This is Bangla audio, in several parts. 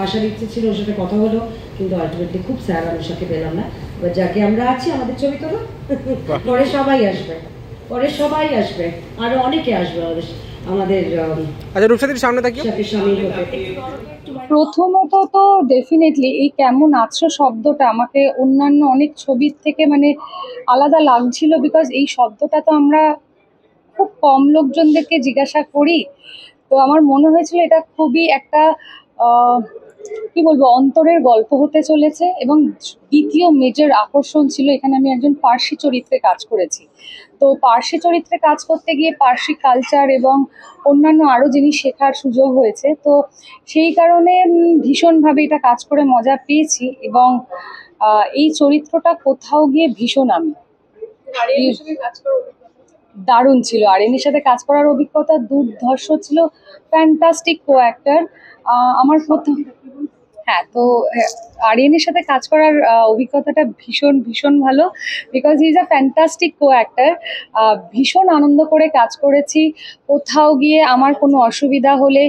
আসার ইচ্ছে ছিল, ওর সাথে কথা হলো, কিন্তু আলটিমেটলি খুব স্যার অনুষাকে পেলাম না। এবার যাকে আমরা আছি, আমাদের ছবি তোলো, পরে সবাই আসবে, পরে সবাই আসবে, আরো অনেকে আসবে আমাদের। আচ্ছা, রূপসাদির সামনে থাকি। প্রথমত তো ডেফিনেটলি এই কেমন আছো শব্দটা আমাকে অন্যান্য অনেক ছবির থেকে মানে আলাদা লাগছিল, বিকজ এই শব্দটা তো আমরা খুব কম লোকজনদেরকে জিজ্ঞাসা করি। তো আমার মনে হয়েছিল এটা খুবই একটা কি বলবো, অন্তরের গল্প হতে চলেছে। এবং দ্বিতীয় মেজর আকর্ষণ ছিল, এখানে আমি একজন পার্সি চরিত্রে কাজ করেছি। তো পার্সি চরিত্রে কাজ করতে গিয়ে পার্সি কালচার এবং অন্যান্য আরও জিনিস শেখার সুযোগ হয়েছে। তো সেই কারণে ভীষণভাবে এটা কাজ করে মজা পেয়েছি। এবং এই চরিত্রটা কোথাও গিয়ে ভীষণ আমি দারুণ ছিল। আরিয়ানের সাথে কাজ করার অভিজ্ঞতা দুর্ধর্ষ ছিল, ফ্যান্টাস্টিক কো অ্যাক্টর। আমার প্রথম, হ্যাঁ, তো আরিয়ানের সাথে কাজ করার অভিজ্ঞতাটা ভীষণ ভীষণ ভালো, because he is a fantastic co actor. ভীষণ আনন্দ করে কাজ করেছি। কোথাও গিয়ে আমার কোনো অসুবিধা হলে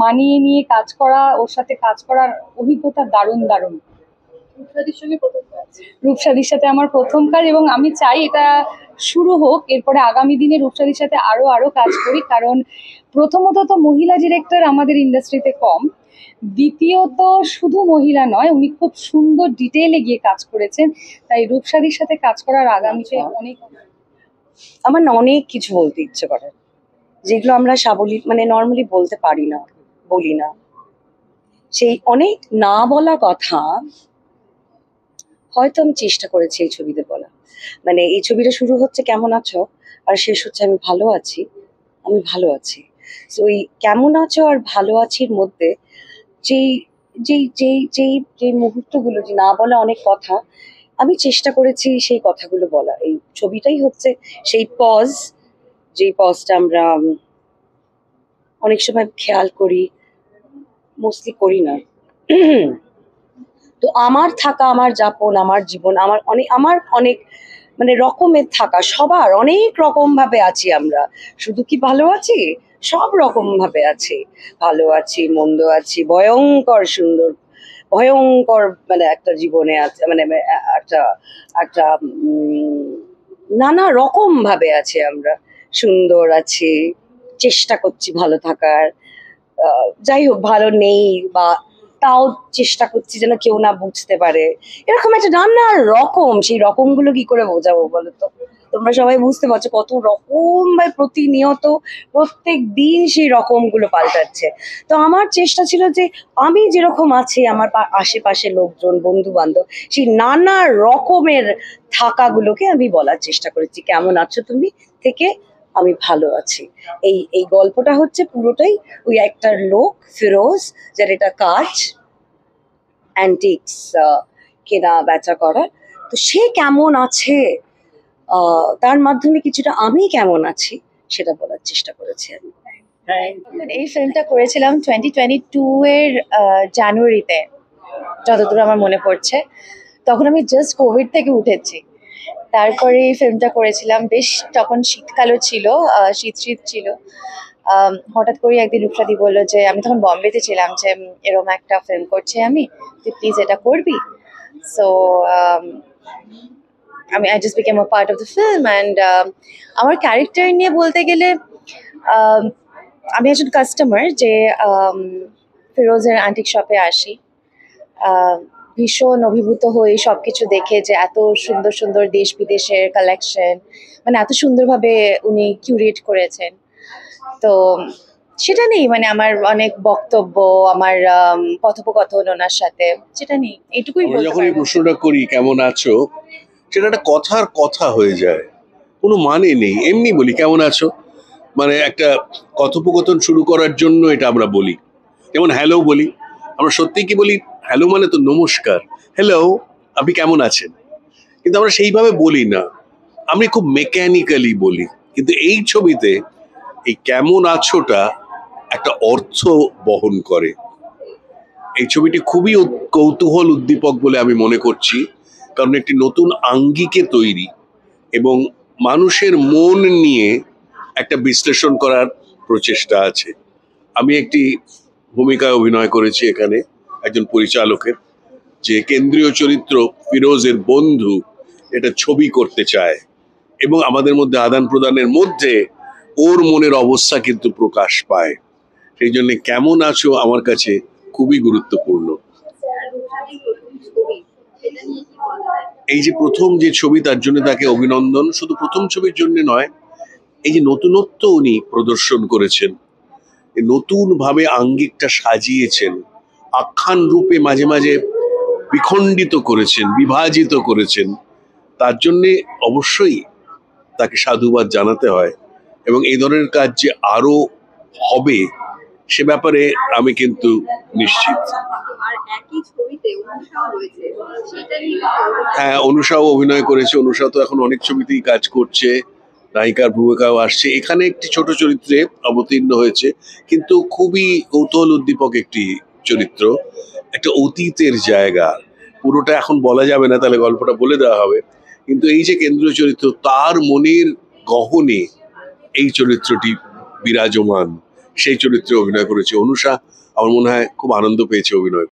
মানিয়ে নিয়ে কাজ করা, ওর সাথে কাজ করার অভিজ্ঞতা দারুণ দারুণ। রূপসাদির সাথে আমার প্রথম কাজ, এবং আমি চাই এটা শুরু হোক, এরপরে আগামী দিনে রূপসাদির সাথে আরো কাজ করি। কারণ প্রথমত তো মহিলা ডিরেক্টর আমাদের ইন্ডাস্ট্রিতে কম, দ্বিতীয়ত শুধু মহিলা নয়, উনি খুব সুন্দর ডিটেইলে গিয়ে কাজ করেছেন। তাই রূপসাদির সাথে কাজ করার আগামীতে অনেক, আমার না অনেক কিছু বলতে ইচ্ছে করে, যেগুলো আমরা সাবলীল মানে নর্মালি বলতে পারি না, বলি না। সেই অনেক না বলা কথা হয়তো আমি চেষ্টা করেছি এই ছবিতে বলা। মানে এই ছবিটা শুরু হচ্ছে কেমন আছো, আর শেষ হচ্ছে আমি ভালো আছি, আমি ভালো আছি। তো ওই কেমন আছো আর ভালো আছির মধ্যে যেই যেই যেই যেই যেই মুহূর্তগুলো, যে না বলা অনেক কথা, আমি চেষ্টা করেছি সেই কথাগুলো বলা। এই ছবিটাই হচ্ছে সেই পজ, যেই পজটা আমরা অনেক সময় খেয়াল করি, মোস্টলি করি না। তো আমার থাকা, আমার যাপন, আমার জীবন, আমার অনেক মানে রকমের থাকা, সবার অনেক রকম ভাবে আছি আমরা। শুধু কি ভালো আছি, সব রকম ভাবে আছি। ভালো আছি, মন্দ আছি, ভয়ঙ্কর সুন্দর, ভয়ঙ্কর মানে একটা জীবনে আছে, মানে একটা একটা নানা রকম ভাবে আছি আমরা। সুন্দর আছি, চেষ্টা করছি ভালো থাকার, যাই হোক ভালো নেই, বা তাও চেষ্টা করছি যেন কেউ না বুঝতে পারে, এরকম একটা নানা রকম। সেই রকমগুলো কি করে বোঝাবো বলো তো? তোমরা সবাই বুঝতে পারছো কত রকম ভাই প্রতিনিয়ত প্রত্যেক দিন সেই রকমগুলো পাল্টাচ্ছে। তো আমার চেষ্টা ছিল যে আমি যেরকম আছি, আমার আশেপাশে লোকজন, বন্ধু বান্ধব, সেই নানা রকমের থাকাগুলোকে আমি বলার চেষ্টা করেছি। কেমন আছো তুমি থেকে আমি ভালো আছি। এই গল্পটা হচ্ছে পুরোটাই ওই একটা লোক ফিরোজ, যার এটা কাজ অ্যান্টিক্স কেনা বেচা করার। তো সে কেমন আছে, তার মাধ্যমে কিছুটা আমি কেমন আছি সেটা বলার চেষ্টা করেছি আমি। এই ফিল্মটা করেছিলাম 2022 এর জানুয়ারিতে, যতদূর আমার মনে পড়ছে। তখন আমি জাস্ট কোভিড থেকে উঠেছি। তারপরে এই ফিল্মটা করেছিলাম, বেশ তখন শীতকালও ছিল, শীত ছিল। হঠাৎ করে একদিন রূপসাদি বললো যে, আমি তখন বম্বেতে ছিলাম, যে এরকম একটা ফিল্ম করছি আমি, তুই প্লিজ এটা করবি। So I just became a part of the film, and আমার ক্যারেক্টার নিয়ে বলতে গেলে আমি একজন কাস্টমার, যে ফিরোজের অ্যান্টিক শপে আসি। ভীষণ অভিভূত হই সবকিছু দেখে, যে এত সুন্দর সুন্দর দেশ বিদেশের কালেকশন, মানে এত সুন্দরভাবে উনি কিউরেট করেছেন। তো সেটা নেই, মানে আমার অনেক বক্তব্য, আমার কথোপকথন ওনার সাথে, সেটা নেই, এইটুকুই বলতে পারবো। যখন এই প্রশ্নটা করি কেমন আছো, সেটা একটা কথার কথা হয়ে যায়, কোনো মানে নেই। এমনি বলি কেমন আছো, মানে একটা কথোপকথন শুরু করার জন্য এটা আমরা বলি। যেমন হ্যালো বলি, আমরা সত্যি কি বলি হ্যালো মানে তো নমস্কার, হ্যালো আপনি কেমন আছেন, কিন্তু আমরা সেইভাবে বলি না, আমি খুব মেকানিক্যালি বলি। কিন্তু এই ছবিতে এই কেমন আছোটা একটা অর্থ বহন করে। এই ছবিটি খুবই কৌতূহল উদ্দীপক বলে আমি মনে করছি, কারণ একটি নতুন আঙ্গিকে তৈরি এবং মানুষের মন নিয়ে একটা বিশ্লেষণ করার প্রচেষ্টা আছে। আমি একটি ভূমিকায় অভিনয় করেছি এখানে, একজন পরিচালকের, যে কেন্দ্রীয় চরিত্র ফিরোজের বন্ধু এটা ছবি করতে চায় এবং আমাদের মধ্যে আদান প্রদানের মধ্যে ওর মনের অবস্থা কিন্তু প্রকাশ পায়। সেই জন্য কেমন আছো আমার কাছে খুবই গুরুত্বপূর্ণ। এই যে প্রথম যে ছবি, তার জন্য তাকে অভিনন্দন। শুধু প্রথম ছবির জন্য নয়, এই যে নতুনত্ব উনি প্রদর্শন করেছেন, নতুন ভাবে আঙ্গিকটা সাজিয়েছেন, আখ্যান রূপে মাঝে মাঝে বিখণ্ডিত করেছেন, বিভাজিত করেছেন, তার জন্যে অবশ্যই তাকে সাধুবাদ জানাতে হয়। এবং এই ধরনের কাজ যে আরো হবে সে ব্যাপারে আমি কিন্তু নিশ্চিত। হ্যাঁ, অনুষাও অভিনয় করেছে। অনুষা তো এখন অনেক ছবিতেই কাজ করছে, নায়িকার ভূমিকাও আসছে। এখানে একটি ছোট চরিত্রে অবতীর্ণ হয়েছে, কিন্তু খুবই কৌতূহল উদ্দীপক একটি চরিত্র, একটা অতীতের জায়গা। পুরোটা এখন বলা যাবে না, তাহলে গল্পটা বলে দেওয়া হবে। কিন্তু এই যে কেন্দ্রীয় চরিত্র, তার মনের গহনে এই চরিত্রটি বিরাজমান, সেই চরিত্রে অভিনয় করেছে অনুষা। আমার মনে হয় খুব আনন্দ পেয়েছে অভিনয়।